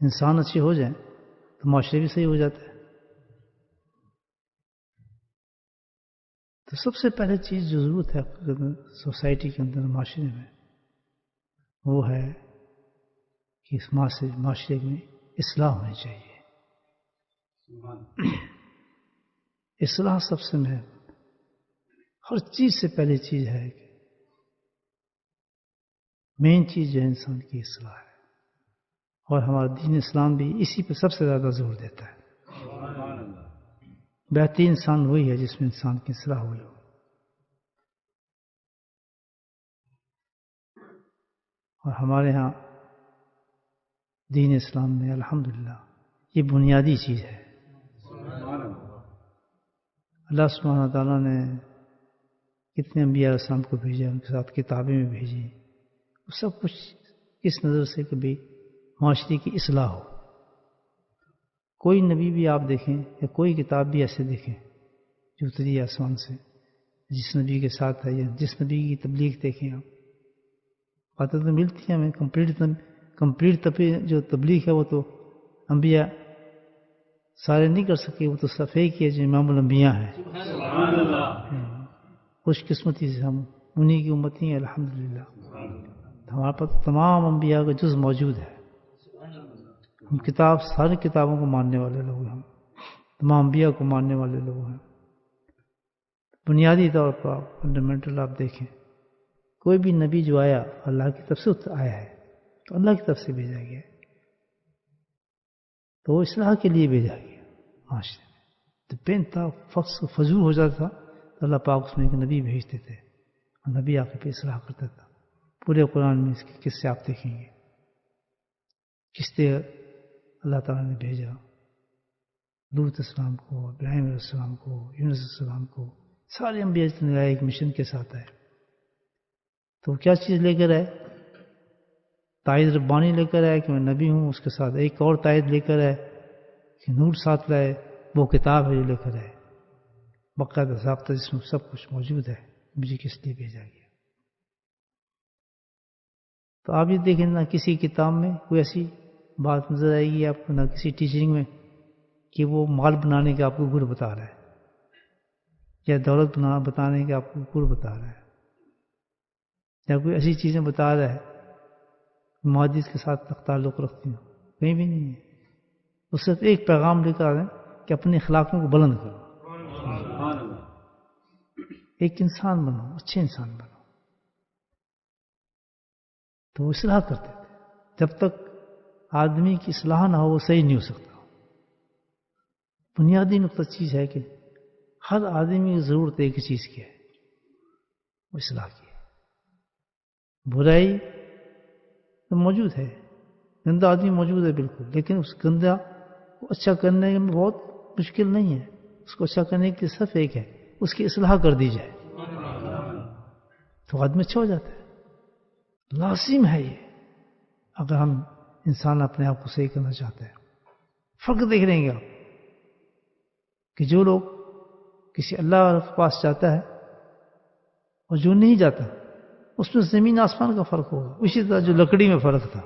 انسان اچھے ہو جائیں تو معاشرے بھی صحیح ہو جاتا ہے. تو سب سے پہلے چیز جو ضرورت ہے سوسائٹی کے اندر معاشرے میں وہ ہے کہ اس معاشرے میں اصلاح ہونی چاہیے. اصلاح سب سے ہر چیز سے پہلی چیز ہے کہ مین چیز جو ہے انسان کی اصلاح ہے. اور ہمارا دین اسلام بھی اسی پہ سب سے زیادہ زور دیتا ہے. بہترین انسان وہی ہے جس میں انسان کی اصلاح ہوئی ہو. اور ہمارے ہاں دین اسلام میں الحمدللہ یہ بنیادی چیز ہے. اللہ سبحانہ تعالیٰ نے کتنے انبیاء علیہ السلام کو بھیجا، ان کے ساتھ کتابیں بھی بھیجی. سب کچھ اس نظر سے کہ بھی معاشرے کی اصلاح ہو. کوئی نبی بھی آپ دیکھیں یا کوئی کتاب بھی ایسے دیکھیں جو اتری آسمان سے جس نبی کے ساتھ ہے یا جس نبی کی تبلیغ دیکھیں آپ، باتیں تو ملتی ہیں ہمیں کمپلیٹ جو تبلیغ ہے وہ تو انبیاء سارے نہیں کر سکے، وہ تو صرف ایک ہے جو امام الانبیاء ہیں. خوش قسمتی سے ہم انہی کی امتی ہیں الحمدللہ. ہمارے پاس تمام انبیاء کا جز موجود ہے. ہم ساری کتابوں کو ماننے والے لوگ ہیں، تمام انبیاء کو ماننے والے لوگ ہیں. بنیادی طور پر فنڈامنٹل آپ دیکھیں، کوئی بھی نبی جو آیا اللہ کی طرف سے آیا ہے تو اللہ کی طرف سے بھیجا گیا ہے، تو وہ اصلاح کے لیے بھیجا گیا. معاشرے میں تو بے انتہا فضول ہو جاتا تھا تو اللہ پاک اس میں ایک نبی بھیجتے تھے اور نبی آ کے اصلاح کرتا تھا. پورے قرآن میں اس کے قصے آپ دیکھیں گے. قصے اللہ تعالیٰ نے بھیجا لوط السلام کو، ابراہیم علیہ السلام کو، یونس علیہ السلام کو، سارے انبیاء جتنے آئے ایک مشن کے ساتھ آئے. تو کیا چیز لے کر آئے؟ تائید ربانی لے کر آئے کہ میں نبی ہوں. اس کے ساتھ ایک اور تائید لے کر آئے کہ نور ساتھ لائے، وہ کتاب ہے جو لے کر آئے باقاعدہ ضابطہ جس میں سب کچھ موجود ہے مجھے کس لیے بھیجا گیا. تو آپ یہ دیکھیں نہ کسی کتاب میں کوئی ایسی بات نظر آئے گی آپ کو، نہ کسی ٹیچنگ میں کہ وہ مال بنانے کا آپ کو گر بتا رہا ہے یا دولت بتانے کا آپ کو گر بتا رہا ہے یا کوئی ایسی چیزیں بتا رہا ہے معدث کے ساتھ تعلق رکھتی ہوں. کہیں بھی نہیں ہے. وہ صرف ایک پیغام لے کر آ رہے ہیں کہ اپنے اخلاقوں کو بلند کرو، ایک انسان بنو، اچھے انسان بنو. تو وہ اصلاح کرتے تھے. جب تک آدمی کی اصلاح نہ ہو وہ صحیح نہیں ہو سکتا. بنیادی نقطہ چیز ہے کہ ہر آدمی کی ضرورت ایک چیز کی ہے، وہ اصلاح کی ہے. برائی تو موجود ہے، گندا آدمی موجود ہے بالکل، لیکن اس گندا کو اچھا کرنے میں بہت مشکل نہیں ہے. اس کو اچھا کرنے کے لیے صرف ایک ہے، اس کی اصلاح کر دی جائے تو آدمی اچھا ہو جاتا ہے. لازم ہے یہ اگر ہم انسان اپنے آپ کو صحیح کرنا چاہتے ہیں. فرق دیکھ رہے ہیں آپ کہ جو لوگ کسی اللہ کے پاس جاتا ہے اور جو نہیں جاتا اس میں زمین آسمان کا فرق ہوگا. اسی طرح جو لکڑی میں فرق تھا،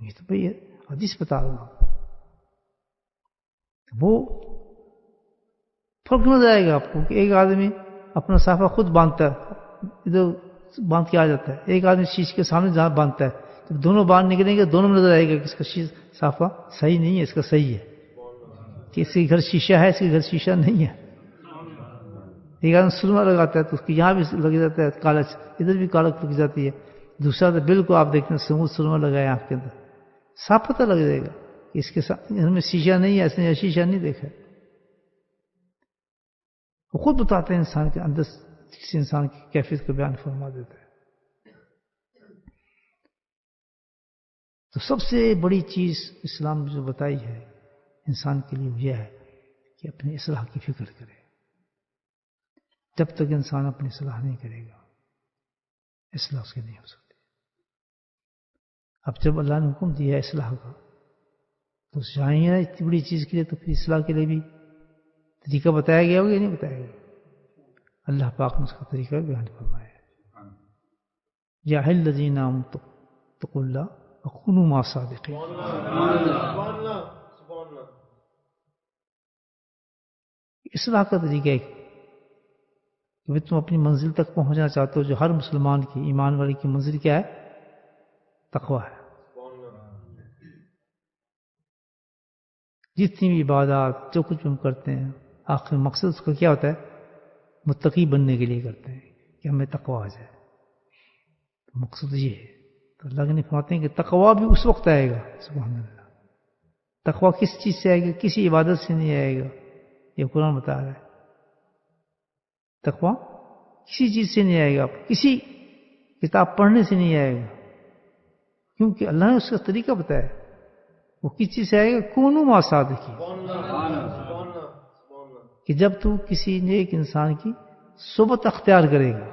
یہ تو بھئی حدیث بتا رہا ہوں، وہ فرق نظر آئے گا آپ کو کہ ایک آدمی اپنا صافہ خود باندھتا ہے، ادھر باندھ کے آ جاتا ہے، ایک آدمی شیشے کے سامنے جہاں باندھتا ہے. جب دونوں باہر نکلیں گے دونوں میں نظر آئے گا کہ اس کا صافہ صحیح نہیں ہے، اس کا صحیح ہے. کہ اس کے گھر شیشہ ہے، اس کے گھر شیشہ نہیں ہے. ایک آدمی سرما لگاتا ہے تو اس کے یہاں بھی لگ جاتا ہے کالچ، ادھر بھی کالچ لگ جاتی ہے. دوسرا تو بالکل آپ دیکھتے ہیں سموتھ سرما لگایا آنکھ کے اندر، صاف پتہ لگ جائے گا کہ اس کے ساتھ گھر میں شیشہ نہیں ہے، اس نے شیشہ نہیں دیکھا. وہ خود بتاتے ہیں انسان کے اندر کسی انسان کی کیفیت کو بیان فرما دیتا ہے. تو سب سے بڑی چیز اسلام جو بتائی ہے انسان کے لیے وہ یہ ہے کہ اپنی اصلاح کی فکر کرے. جب تک انسان اپنی اصلاح نہیں کرے گا اصلاح اس کی نہیں ہو سکتی. اب جب اللہ نے حکم دیا ہے اصلاح کا تو چاہیے نا اتنی بڑی چیز کے لیے تو پھر اصلاح کے لیے بھی طریقہ بتایا گیا ہوگا یا نہیں بتایا گیا؟ اللہ پاک نے اس کا طریقہ بیان فرمایا ہے. یا الذین آمنوا اتقوا اللہ وَكُونُوا مَعَ الصَّادِقِينَ. اصلاح کا طریقہ ہے کہ تم اپنی منزل تک پہنچنا چاہتے ہو. جو ہر مسلمان کی ایمان والے کی منزل کیا ہے؟ تقویٰ ہے. جتنی بھی عبادات جو کچھ ہم کرتے ہیں آخر مقصد اس کا کیا ہوتا ہے؟ متقی بننے کے لیے کرتے ہیں کہ ہمیں تقویٰ آ جائے. مقصد یہ ہے. تو اللہ نے فرماتے ہیں کہ تقویٰ بھی اس وقت آئے گا. سبحان اللہ. تقویٰ کس چیز سے آئے گا؟ کسی عبادت سے نہیں آئے گا. یہ قرآن بتا رہا ہے. تقویٰ کسی چیز سے نہیں آئے گا. کسی کتاب پڑھنے سے نہیں آئے گا. کیونکہ اللہ نے اس کا طریقہ بتایا. وہ کس چیز سے آئے گا؟ کونوا مع الصادقین. کہ جب تو کسی نیک انسان کی صحبت اختیار کرے گا،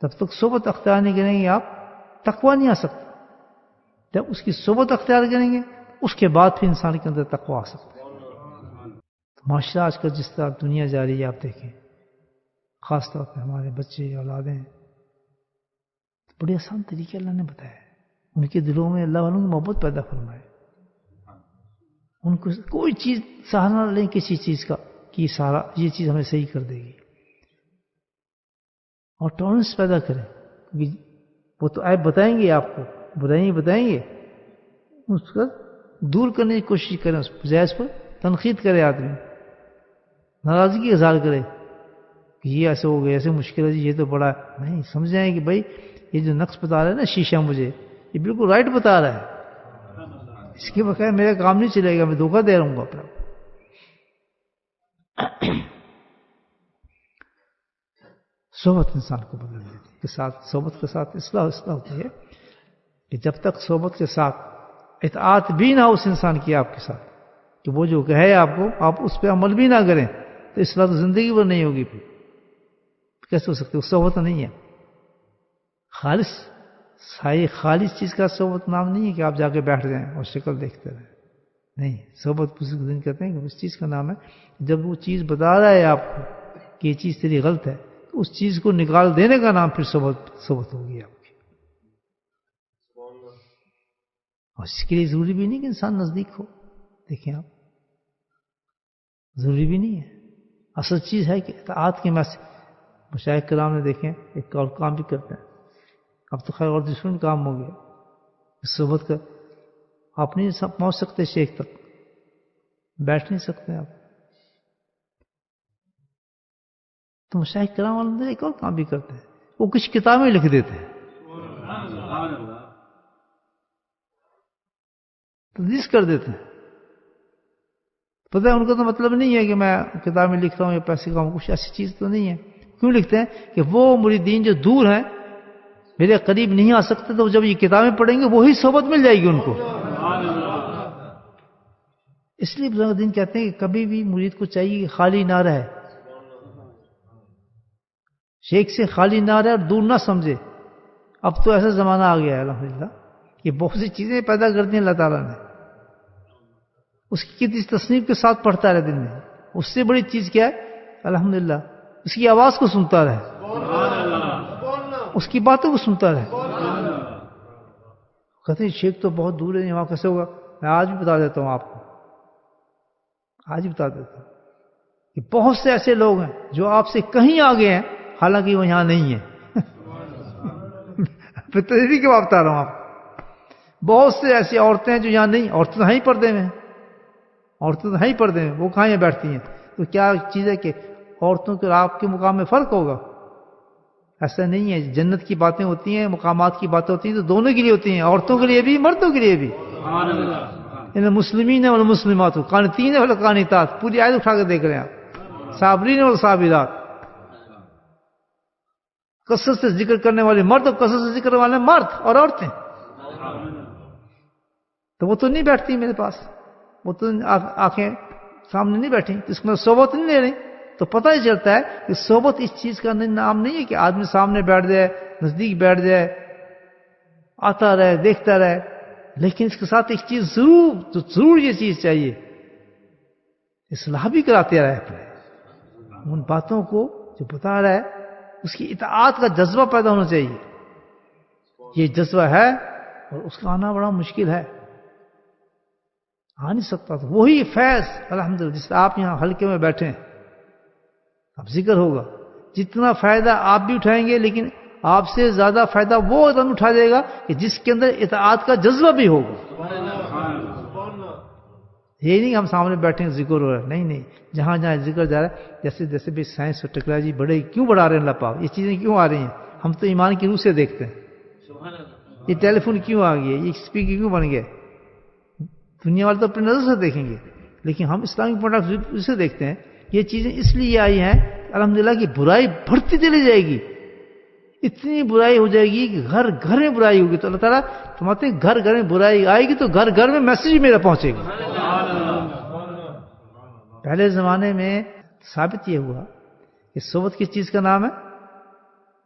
تب تک صحبت اختیار نہیں کریں گے آپ تقویٰ نہیں آ سکتا. جب اس کی صحبت اختیار کریں گے اس کے بعد پھر انسان کے اندر تقویٰ آ سکتا ہے. معاشرہ آج کل جس طرح دنیا جا رہی ہے آپ دیکھیں، خاص طور پہ ہمارے بچے اولادیں، بڑے آسان طریقے اللہ نے بتایا. ان کے دلوں میں اللہ والوں کی محبت پیدا فرمائے. ان کو کوئی چیز سہارا نہ لیں کسی چیز کا کہ سارا یہ چیز ہمیں صحیح کر دے گی، اور ٹالرنس پیدا کریں. وہ تو عیب بتائیں گے آپ کو، برائیاں بتائیں گے، اس کو دور کرنے کی کوشش کریں. اس جائز پر تنقید کرے، آدمی ناراضگی اظہار کرے کہ یہ ایسے ہو گیا، ایسے مشکل ہے جی، یہ تو بڑا نہیں. سمجھ جائیں کہ بھائی یہ جو نقص بتا رہا ہے نا شیشہ مجھے، یہ بالکل رائٹ بتا رہا ہے. اس کے بغیر میرا کام نہیں چلے گا، میں دھوکہ دے رہا ہوں اپنا. صحبت انسان کو بدل دیتی ہے. صحبت کے ساتھ اصلاح ہوتی ہے کہ جب تک صحبت کے ساتھ اطاعت بھی نہ ہو اس انسان کی آپ کے ساتھ، کہ وہ جو کہے آپ کو آپ اس پہ عمل بھی نہ کریں، تو اصلاح تو زندگی بھر نہیں ہوگی. پھر کیسے ہو سکتی؟ اس صحبت نہیں ہے. خالص چیز کا صحبت نام نہیں ہے کہ آپ جا کے بیٹھ جائیں اور شکل دیکھتے رہیں. نہیں، صحبت بزرگ دن کہتے ہیں کہ اس چیز کا نام ہے جب وہ چیز بتا رہا ہے آپ کو کہ یہ چیز تیری غلط ہے، تو اس چیز کو نکال دینے کا نام پھر صحبت ہوگی آپ کی. اور اس کے لیے ضروری بھی نہیں کہ انسان نزدیک ہو. دیکھیں آپ، ضروری بھی نہیں ہے. اصل چیز ہے کہ اطاعت کے میں سے مشائخ کرام نے دیکھیں ایک اور کام بھی کرتے ہیں. اب تو خیر اور دوسروں کام ہو گیا صحبت کا. آپ نہیں پہنچ سکتے شیخ تک، بیٹھ نہیں سکتے آپ، تو مشائخ کرام والے ایک اور کام بھی کرتے ہیں. وہ کچھ کتابیں لکھ دیتے ہیں، تدریس کر دیتے ہیں. پتہ ہے ان کا تو مطلب نہیں ہے کہ میں کتابیں لکھ رہا ہوں یا پیسے کا ہوں، کچھ ایسی چیز تو نہیں ہے. کیوں لکھتے ہیں؟ کہ وہ مریدین جو دور ہیں میرے قریب نہیں آ سکتے، تو جب یہ کتابیں پڑھیں گے وہی صحبت مل جائے گی ان کو. اس لیے بزرگ دین کہتے ہیں کہ کبھی بھی مرید کو چاہیے کہ خالی نہ رہے، شیخ سے خالی نہ رہے اور دور نہ سمجھے. اب تو ایسا زمانہ آ گیا ہے الحمدللہ کہ بہت سی چیزیں پیدا کر دی ہیں اللہ تعالیٰ نے. اس کی کتنی تصنیف کے ساتھ پڑھتا رہے دن میں، اس سے بڑی چیز کیا ہے؟ الحمدللہ اس کی آواز کو سنتا رہے، اس کی باتوں کو سنتا رہے. کہتے ہیں شیخ تو بہت دور ہے، وہاں کیسے ہوگا؟ میں آج بھی بتا دیتا ہوں آپ کو، آج بھی بتا دیتا ہوں کہ بہت سے ایسے لوگ ہیں جو آپ سے کہیں آگے ہیں، حالانکہ وہ یہاں نہیں ہیں. پھر تجربے کے بعد بتا رہا ہوں آپ. بہت سے ایسی عورتیں ہیں جو یہاں نہیں، عورتیں تو ہیں پردے میں، عورتیں تو ہیں پردے میں، وہ کہاں یہاں بیٹھتی ہیں؟ تو کیا چیز ہے کہ عورتوں کے اور آپ کے مقام میں فرق ہوگا؟ ایسا نہیں ہے. جنت کی باتیں ہوتی ہیں، مقامات کی باتیں ہوتی ہیں تو دونوں کے لیے ہوتی ہیں، عورتوں کے لیے بھی مردوں کے لیے بھی. ان مسلمین والمسلمات قانتین والقانتات، پوری آیت اٹھا کے دیکھ رہے ہیں آپ. صابرین والصابرات، کثرت سے ذکر کرنے والے مرد اور کثرت سے ذکر والے مرد اور عورتیں. تو وہ تو نہیں بیٹھتی میرے پاس، وہ تو آنکھیں سامنے نہیں بیٹھی، اس میں صحبت نہیں لے رہی. تو پتہ ہی چلتا ہے کہ صحبت اس چیز کا نام نہیں ہے کہ آدمی سامنے بیٹھ جائے، نزدیک بیٹھ جائے، آتا رہے، دیکھتا رہے. لیکن اس کے ساتھ ایک چیز ضرور یہ چیز چاہیے، اصلاح بھی کراتے رہے اپنے ان باتوں کو جو بتا رہا ہے، اس کی اطاعت کا جذبہ پیدا ہونا چاہیے. یہ جذبہ ہے اور اس کا آنا بڑا مشکل ہے، آ نہیں سکتا. تو وہی فیض الحمدللہ جس آپ یہاں حلقے میں بیٹھے ہیں، اب ذکر ہوگا، جتنا فائدہ آپ بھی اٹھائیں گے لیکن آپ سے زیادہ فائدہ وہ آدمی اٹھا دے گا کہ جس کے اندر اطاعت کا جذبہ بھی ہوگا. یہ نہیں کہ ہم سامنے بیٹھے ہیں ذکر ہو رہا ہے، نہیں نہیں، جہاں جہاں ذکر جا رہا ہے، جیسے جیسے بھی سائنس اور ٹیکنالوجی بڑے کیوں بڑھا رہے ہیں اللہ پاک، یہ چیزیں کیوں آ رہی ہیں؟ ہم تو ایمان کی روح سے دیکھتے ہیں. یہ ٹیلی فون کیوں آ گئی ہے، یہ اسپیکر کیوں بن گئے؟ دنیا والے تو اپنی نظر سے دیکھیں گے، لیکن ہم اسلامک پوائنٹ آف ویو سے دیکھتے ہیں. یہ چیزیں اس لیے آئی ہیں الحمدللہ کی برائی بڑھتی چلی جائے گی، اتنی برائی ہو جائے گی کہ گھر گھر میں برائی ہوگی. تو اللہ تعالیٰ فرماتے ہیں گھر گھر میں برائی آئے گی تو گھر گھر میں میسج میرا پہنچے گا. پہلے زمانے میں ثابت یہ ہوا کہ صحبت کس چیز کا نام ہے؟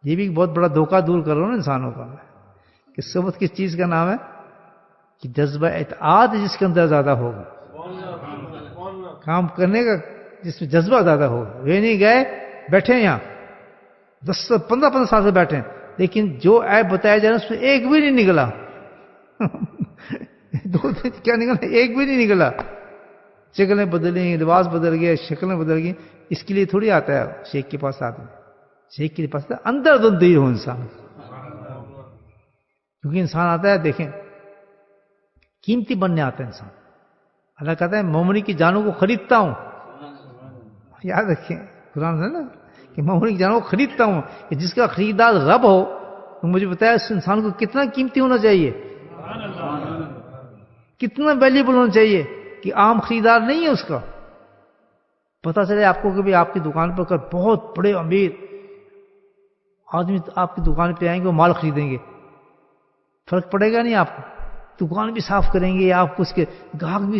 یہ بھی بہت بڑا دھوکہ دور کر رہا ہوں نا انسانوں کا، کہ صحبت کس چیز کا نام ہے؟ کہ جذبہ اطاعت جس کے اندر زیادہ ہوگا، کام کرنے کا جس میں جذبہ زیادہ ہوگا. وہ نہیں گئے بیٹھے یہاں 15 سال سے بیٹھے ہیں، لیکن جو عیب بتایا جا رہا ہے اس میں ایک بھی نہیں نکلا. 2 دن کیا نکلا؟ ایک بھی نہیں نکلا. شکلیں بدلیں، لباس بدل گئے، شکلیں بدل گئی. اس کے لیے تھوڑی آتا ہے شیخ کے پاس آدمی، شیخ کے پاس اندر دل ہو انسان. کیونکہ انسان آتا ہے، دیکھیں قیمتی بننے آتا ہے انسان. اللہ کہتا ہے مومنی کی جانوں کو خریدتا ہوں. یاد رکھیں قرآن ہے نا کہ مومنی کی جانوں کو خریدتا ہوں، کہ جس کا خریدار رب ہو تو مجھے بتایا اس انسان کو کتنا قیمتی ہونا چاہیے، کتنا ویلیبل ہونا چاہیے، کہ عام خریدار نہیں ہے اس کا. پتا چلے آپ کو کہ بھی آپ کی دکان پر بہت بڑے امیر آدمی آپ کی دکان پہ آئیں گے، وہ مال خریدیں گے، فرق پڑے گا نہیں آپ کو. دکان بھی صاف کریں گے، آپ کو اس کے گاہک بھی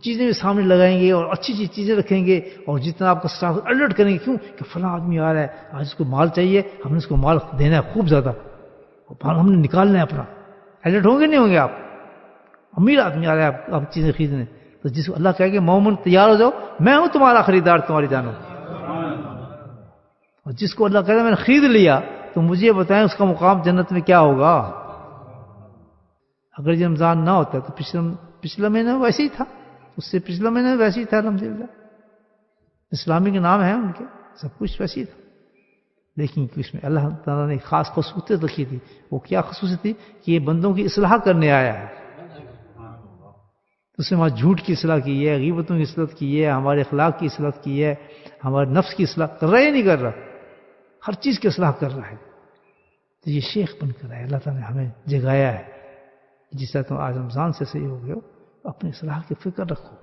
چیزیں بھی سامنے لگائیں گے اور اچھی اچھی چیزیں رکھیں گے، اور جتنا آپ کا اسٹاف الرٹ کریں گے. کیوں کہ فلاں آدمی آ رہا ہے، آج اس کو مال چاہیے، ہم نے اس کو مال دینا ہے خوب زیادہ، مال ہم نے نکالنا ہے اپنا. الرٹ ہوں گے نہیں ہوں گے آپ؟ امیر آدمی آ رہا ہے آپ چیزیں خریدنے، تو جس کو اللہ کہے کہ مومن تیار ہو جاؤ، میں ہوں تمہارا خریدار تمہاری جانو. اور جس کو اللہ کہتا ہے میں نے خرید لیا تو مجھے بتائیں اس کا مقام جنت میں کیا ہوگا. اگر یہ رمضان نہ ہوتا تو پچھلا مہینہ ویسے ہی تھا، اس سے پچھلا مہینہ ویسے ہی تھا. الحمدللہ اسلامی کے نام ہیں ان کے، سب کچھ ویسے ہی تھا. لیکن اس میں اللہ تعالیٰ نے خاص خصوصیت رکھی تھی. وہ کیا خصوصیت تھی؟ کہ یہ بندوں کی اصلاح کرنے آیا ہے. اس نے وہاں جھوٹ کی اصلاح کی ہے، غیبتوں کی اصلاح کی ہے، ہمارے اخلاق کی اصلاح کی ہے، ہمارے نفس کی اصلاح کر رہا ہے، نہیں کر رہا، ہر چیز کی اصلاح کر رہا ہے. تو یہ شیخ بن کر ہے، اللہ تعالیٰ نے ہمیں جگایا ہے. جس طرح تم آج رمضان سے صحیح ہو گئے ہو، اپنی اصلاح کی فکر رکھو،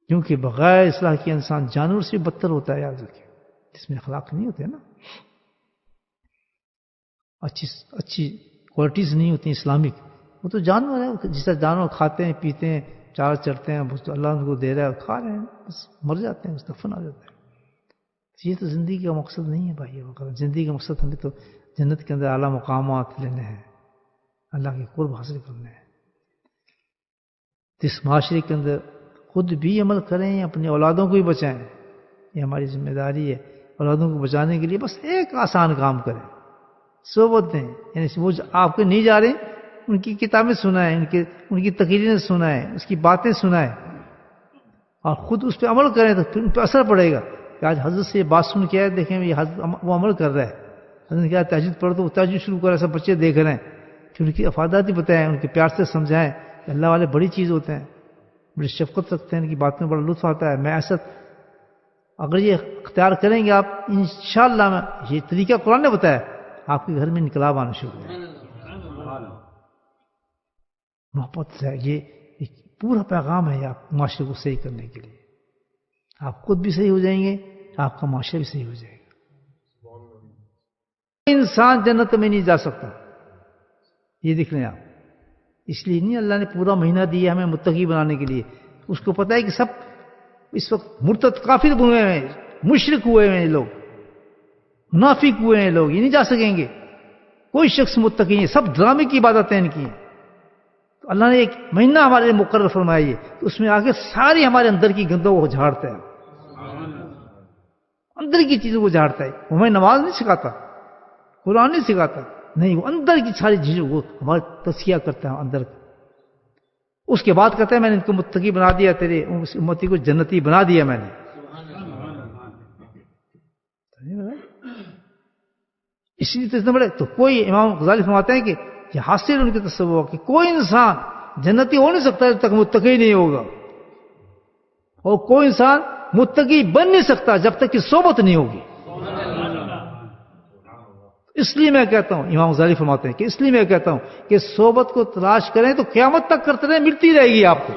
کیونکہ بغیر اصلاح کے انسان جانور سے بدتر ہوتا ہے. یاد رکھیں جس میں اخلاق نہیں ہوتے نا، اچھی کوالٹیز نہیں ہوتی اسلامک، وہ تو جانور ہے. جس طرح جانور کھاتے ہیں، پیتے ہیں، چار چرتے ہیں، اللہ ان کو دے رہا ہے، کھا رہے ہیں، بس مر جاتے ہیں، دفن آ جاتے ہیں. یہ تو زندگی کا مقصد نہیں ہے بھائی. زندگی کا مقصد ہمیں تو جنت کے اندر اعلیٰ مقامات لینے ہیں، اللہ کے قرب حاصل کرنے ہیں. اس معاشرے کے اندر خود بھی عمل کریں، اپنی اولادوں کو بھی بچائیں. یہ ہماری ذمہ داری ہے. اولادوں کو بچانے کے لیے بس ایک آسان کام کریں، صحبت دیں. یعنی وہ آپ کے نہیں جا رہے، ان کی کتابیں سنائیں، ان کی تقریریں سنائیں، اس کی باتیں سنائیں، اور خود اس پہ عمل کریں تو پھر ان پہ اثر پڑے گا. کہ آج حضرت سے یہ بات سن کے آئے، دیکھیں یہ وہ عمل کر رہا ہے. حضرت نے کہا تہجد پڑھ تو وہ تہجد شروع کر رہا ہے، سب بچے دیکھ رہے ہیں. پھر ان کی افادات ہی بتائیں، ان کے پیار سے سمجھائیں کہ اللہ والے بڑی چیز ہوتے ہیں، بڑی شفقت رکھتے ہیں، ان کی بات میں بڑا لطف آتا ہے. میں ایسا اگر یہ اختیار کریں گے آپ، انشاءاللہ میں یہ طریقہ قرآن نے بتایا، آپ کے گھر میں انقلاب آنا شروع ہو جائے. محبت ہے، یہ ایک پورا پیغام ہے آپ معاشرے کو صحیح کرنے کے لیے. آپ خود بھی صحیح ہو جائیں گے، آپ کا معاشرہ بھی صحیح ہو جائے گا. انسان جنت میں نہیں جا سکتا، یہ دیکھ لیں آپ. اس لیے نہیں اللہ نے پورا مہینہ دیا ہمیں متقی بنانے کے لیے. اس کو پتہ ہے کہ سب اس وقت مرتد کافر ہوئے ہیں، مشرک ہوئے ہیں لوگ، منافق ہوئے ہیں لوگ، یہ نہیں جا سکیں گے. کوئی شخص متقی نہیں، سب ڈرامے کی عبادتیں ان کی ہیں. تو اللہ نے ایک مہینہ ہمارے لیے مقرر فرمایا ہے، تو اس میں آگے ساری ہمارے اندر کی گندوں کو جھاڑتا ہے، اندر کی چیزوں کو جھاڑتا ہے. وہ ہمیں نماز نہیں سکھاتا، قرآن نہیں سکھاتا، نہیں، وہ اندر کی ساری چیزوں کو ہمارا تزکیہ کرتا ہے اندر کا. اس کے بعد کہتا ہے میں نے ان کو متقی بنا دیا، تیرے امتی کو جنتی بنا دیا میں نے. اسی طرح بڑے تو کوئی امام غزالی فرماتے ہیں کہ یہ حاصل ان کے تصور کہ کوئی انسان جنتی ہو نہیں سکتا جب تک متقی نہیں ہوگا، اور کوئی انسان متقی بن نہیں سکتا جب تک کہ صحبت نہیں ہوگی. اس لیے میں کہتا ہوں، امام غزالی فرماتے ہیں کہ اس لیے میں کہتا ہوں کہ صحبت کو تلاش کریں تو قیامت تک کرتے رہیں، ملتی رہے گی آپ کو.